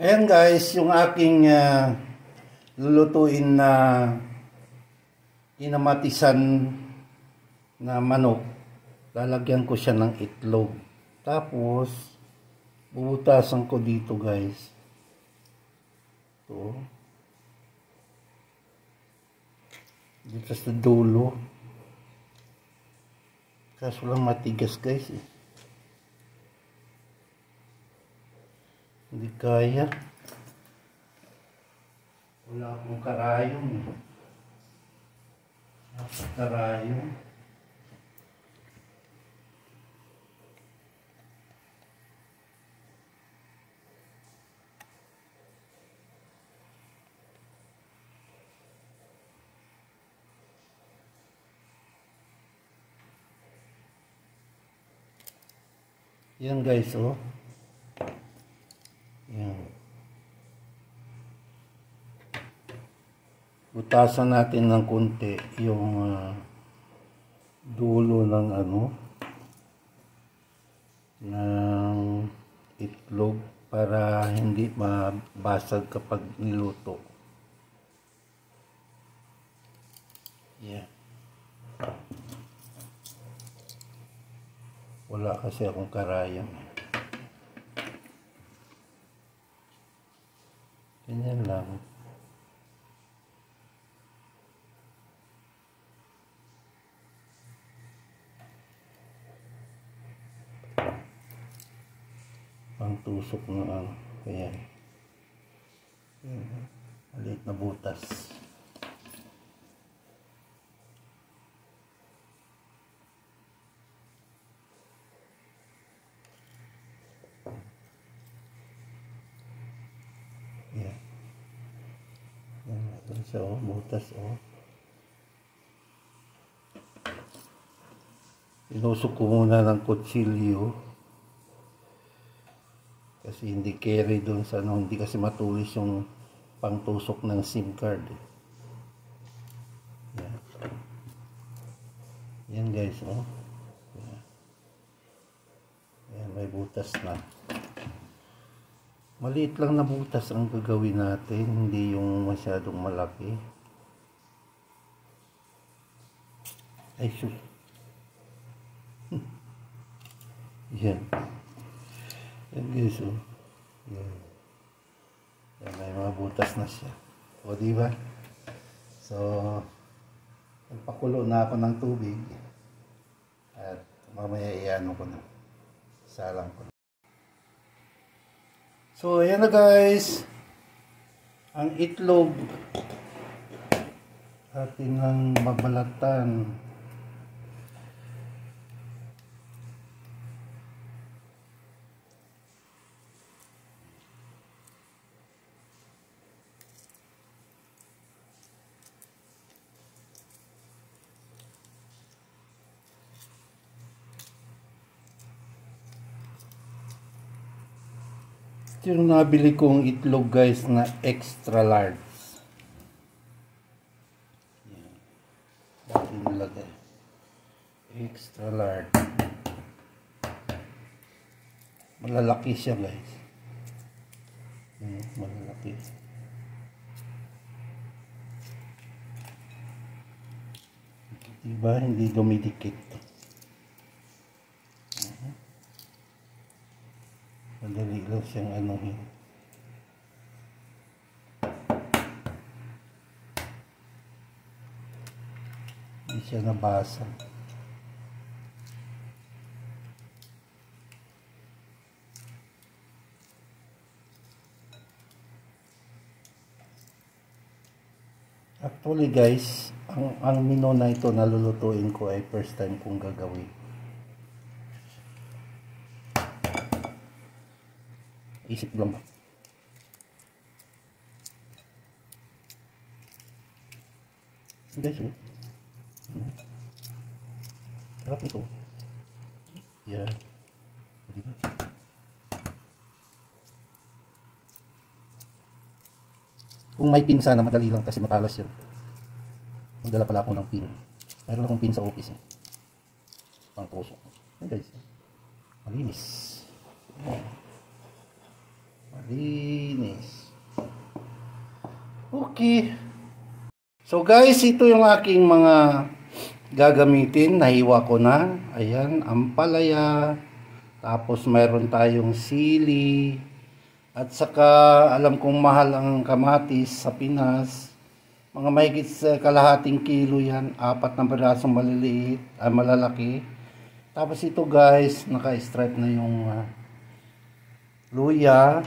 Ayan guys, yung aking lulutuin na kinamatisan na manok. Lalagyan ko siya ng itlog. Tapos, bubutasan ko dito guys. Ito. Dito sa dulo. Kaso lang matigas guys eh. Hindi kaya. Wala akong karayong. Karayong. Yan guys, oh. Yan. Butasan natin ng konti yung dulo ng ng itlog para hindi mabasag kapag niluto. Yan. Wala kasi akong karayang. Ganyan lang. Pang tusok na ayan. Maliit na butas. Yan. Yan. Ito siya, oh. Butas, oh. Inusok ko muna ng kutsilyo. Kasi hindi carry doon sa hindi kasi matulis yung pangtusok ng SIM card. Yan. Yan guys, oh. Yan. Yan, may butas na. Maliit lang na butas ang gagawin natin, hindi yung masyadong malaki. Ay, shoot. Yan. Yan guys, oh. Yan. Yan, may mga butas na siya. O, diba? So, nagpakulo na ako ng tubig. At mamaya iano ko na. Salang ko na. So, ayan na guys. Ang itlog. Ating ang mabalatan. Yung nabili kong itlog guys na extra large. Yan. Dati nilagay. Extra large. Malalaki siya guys. Malalaki. Diba? Hindi dumidikit. Madali lang siyang anuhin. Hindi siya nabasa. Actually guys, ang mino na ito na lulutuin ko ay first time kong gagawin. Isip lang ba? Guys, oh. Sarap ito. Yan. Diba? Kung may pin sana, madali lang kasi matalas yun. Magdala pala ako ng pin. Mayroon akong pin sa office. Pang tusok. Yan guys. Malinis. Malinis. matamis. Okay. So guys, ito yung aking mga gagamitin. Nahiwa ko na. Ayan, ampalaya. Tapos mayroon tayong sili. At saka alam kong mahal ang kamatis sa Pinas. Mga mahigit sa kalahating kilo yan. 4 na pirasong maliliit, malalaki. Tapos ito guys, naka-stripe na yung luya,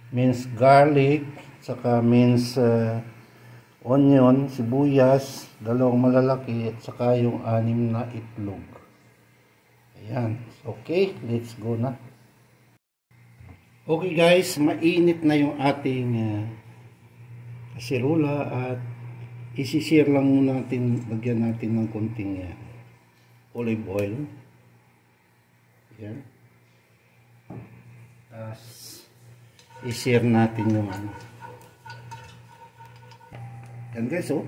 minced garlic, saka minced onion, sibuyas, 2 malalaki, at saka yung 6 na itlog. Ayan. Okay, let's go na. Okay guys, mainit na yung ating kasirola at isi-share lang muna natin, lagyan natin ng konting olive oil. Ayan. Tapos i-share natin yung ano. Yan guys, oh.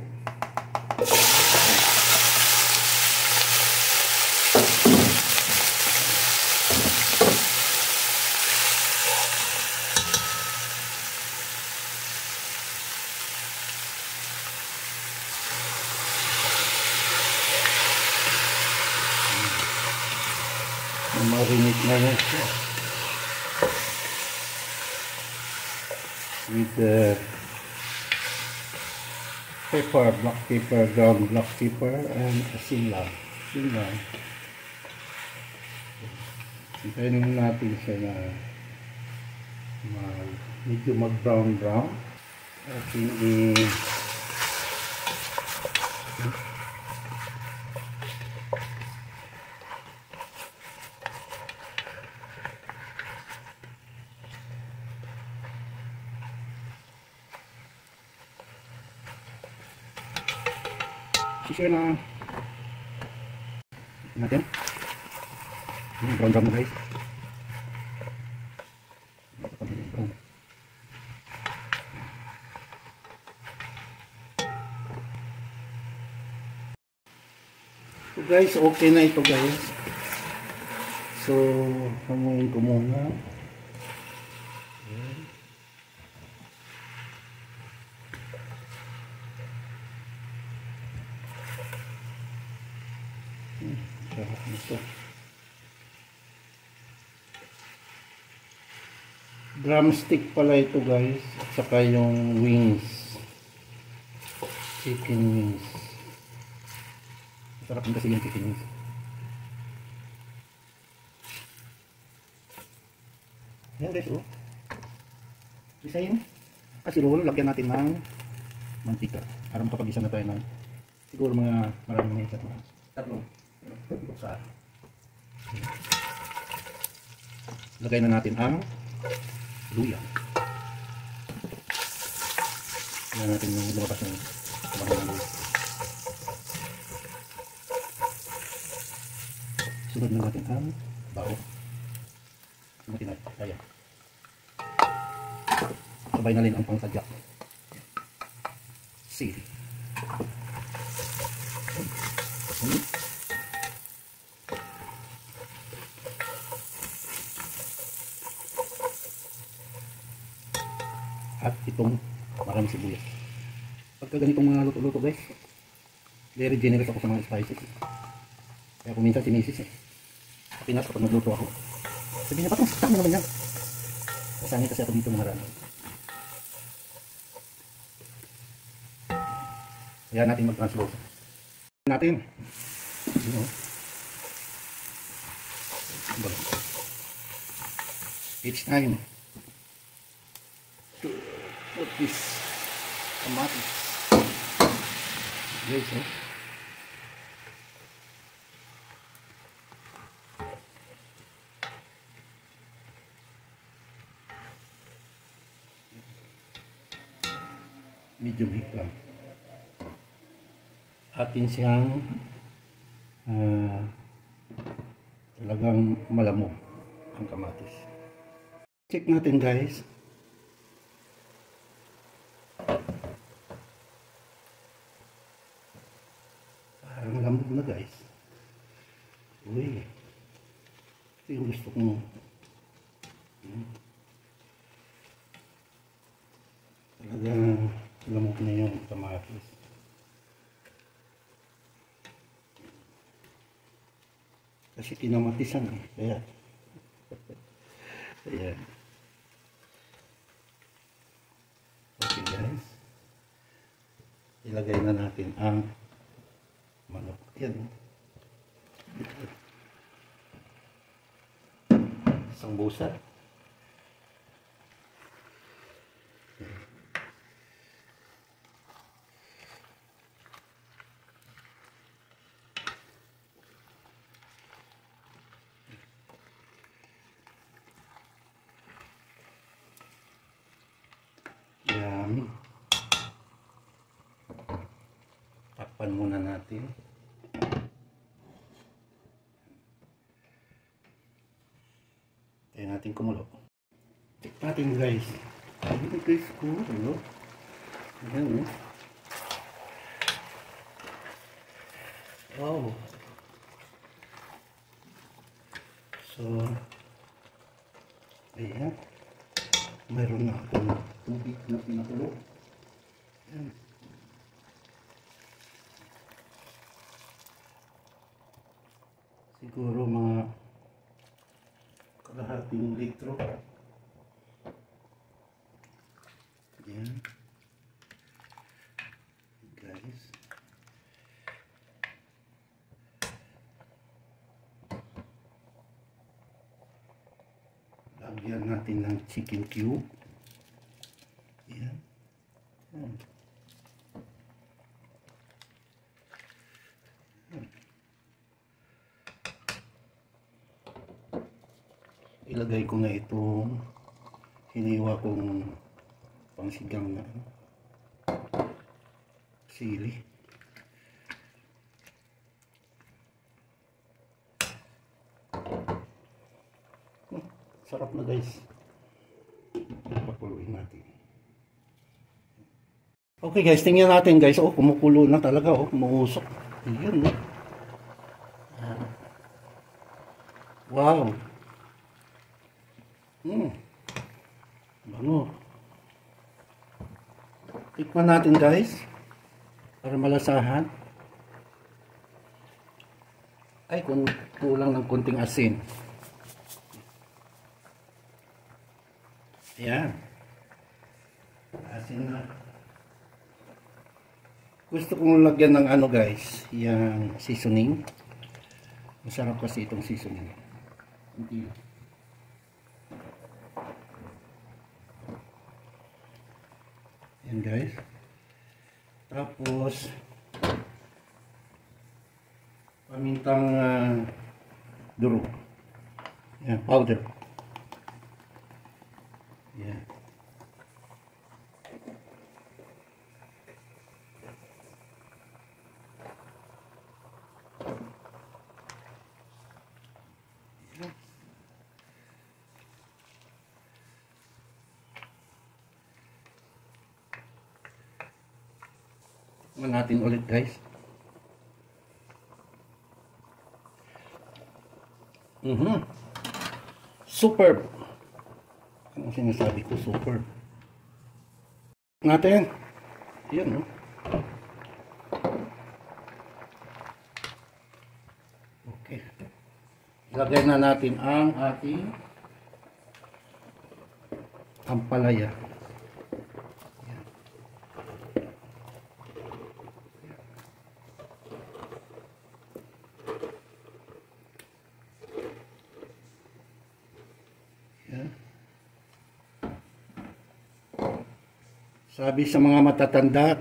Marinate na yan siya with pepper, black pepper, ground black pepper, and asin lang. Hintayin natin siya na medyo mag brown at share na natin yung brown na guys. So guys, okay na ito guys. So hanguin ko muna. Ito. Drumstick pala ito guys, at saka yung wings, chicken wings. Sarap din kasi yung chicken wings. Ayan guys, oh. Isayin kasi roll, lagyan natin ng mantika para makapag-isa na tayo ng siguro mga maraming minutes at mga tatlong buksan. Lagay na natin ang luya. Lagyan natin yung lumabas ng bahang ng luya. Sunod na natin ang bao. Sumatin natin. Kaya. Sabay na rin ang pangsadya. Sili. At itong maraming sibuyas. Pagka ganitong mga luto-luto guys, very generous ako sa mga spices. Kaya kung minsan sinisis sa Pinas kapag nagluto ako, sabihin niya, patong tama naman yan. Kasangin kasi ako dito mga rano. Kaya natin mag-transpose natin. Each time to put this kamatis. Guys, oh. Medium heat lang. Atin siyang talagang malamog ang kamatis. Check natin guys. Parang lamog na guys. Uy. Ito yung gusto kong ahis. Kasi kinamatisan eh. Kaya. Ayan. Okay guys. Ilagay na natin ang manok. Yan. Isang busa. Yan. Takpan muna natin. Kaya natin kumulo. Check natin guys. Ito guys ko. Ano? Ayan. Wow. So, ayan. Mayroon na akong tubig na pinakulo. Ayan. Siguro mga kalahating litro. Ayan. Guys. Lagyan natin ng chicken cube. Ayan. Ayan. Ilagay ko na itong hiniwa kong pangsigang na sili. Sarap na guys. Pakuluin natin. Okay guys, tingnan natin guys. Oh, kumukulo na talaga. Oh, umuusok. Ayan. Wow. Bango. Tikman natin guys. Para malasahan. Ay, kung kulang ng konting asin. Ayan. Asin na. Gusto kong lagyan ng ano guys. Yung seasoning. Masarap kasi itong seasoning. Hindi. Ayan guys. Tapos pamintang durog. Ayan, powder. Ayan. Natin ulit guys. Superb. Ano sinasabi ko? Superb. Natin. Ayan, no? Okay. Ilagay na natin ang ating ampalaya. Sabi sa mga matatanda,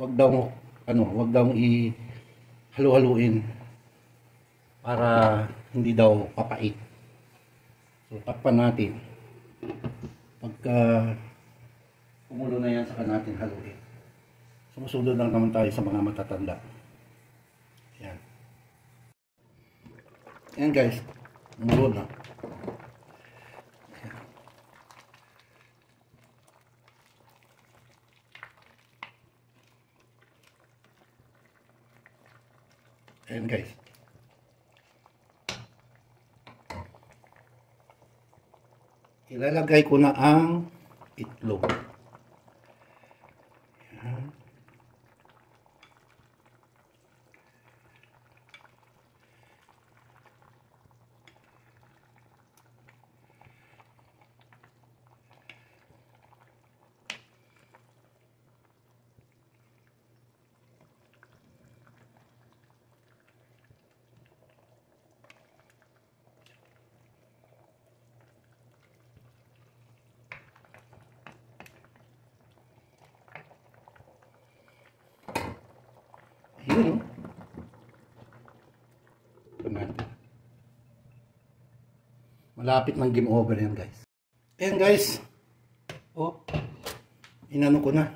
wag daw i-halu-haluin para hindi daw papait. So takpan natin. Pagka kumulo na yan, saka natin haluin. Sumusunod lang naman tayo sa mga matatanda. Yan. Yan guys, kumulo na. Ayan guys. Ilalagay ko na ang itlog. Ayan. Yun, ito natin. Malapit ng game over yan, guys. Ayan, guys. Oh, inano ko na.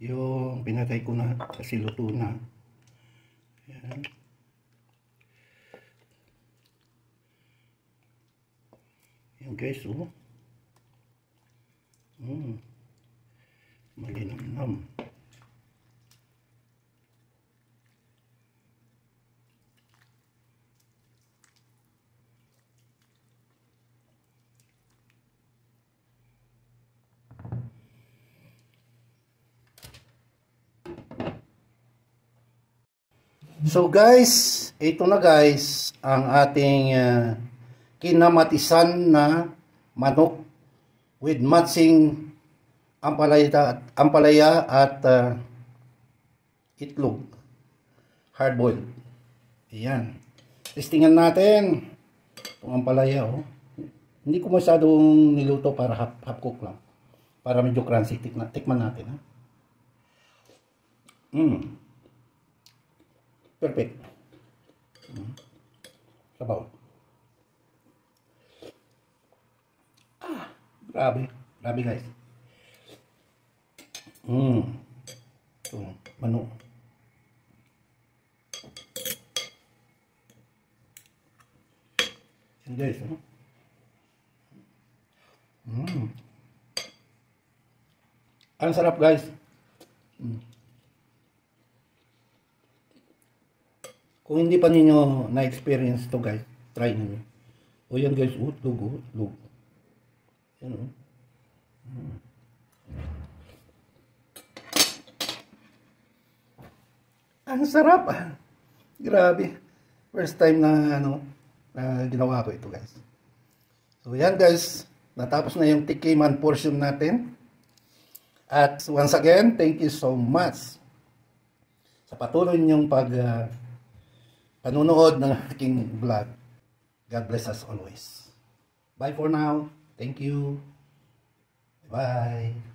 Yung pinatay ko na kasi luto na. Ayan. Ayan, guys, oh. Malinamnam. So guys, ito na guys ang ating kinamatisan na manok with matching ampalaya at itlog. Hard boiled. Ayan. Testingan natin itong ampalaya. Oh. Hindi ko masyadong niluto para half cook lang. Para medyo crunchy. Tikman natin. Ha? Perfect. Sabaw. Grabe. Grabe guys. Ito, manok. Yan guys. Ang sarap guys. Kung hindi pa ninyo na-experience to guys, try niyo. O yan guys, utlog. Yan o. Ang sarap. Grabe. First time na ginawa ko ito guys. So yan guys, natapos na yung tikiman portion natin. At once again, thank you so much sa patuloy niyong panunood ng aking vlog. God bless us always. Bye for now. Thank you. Bye.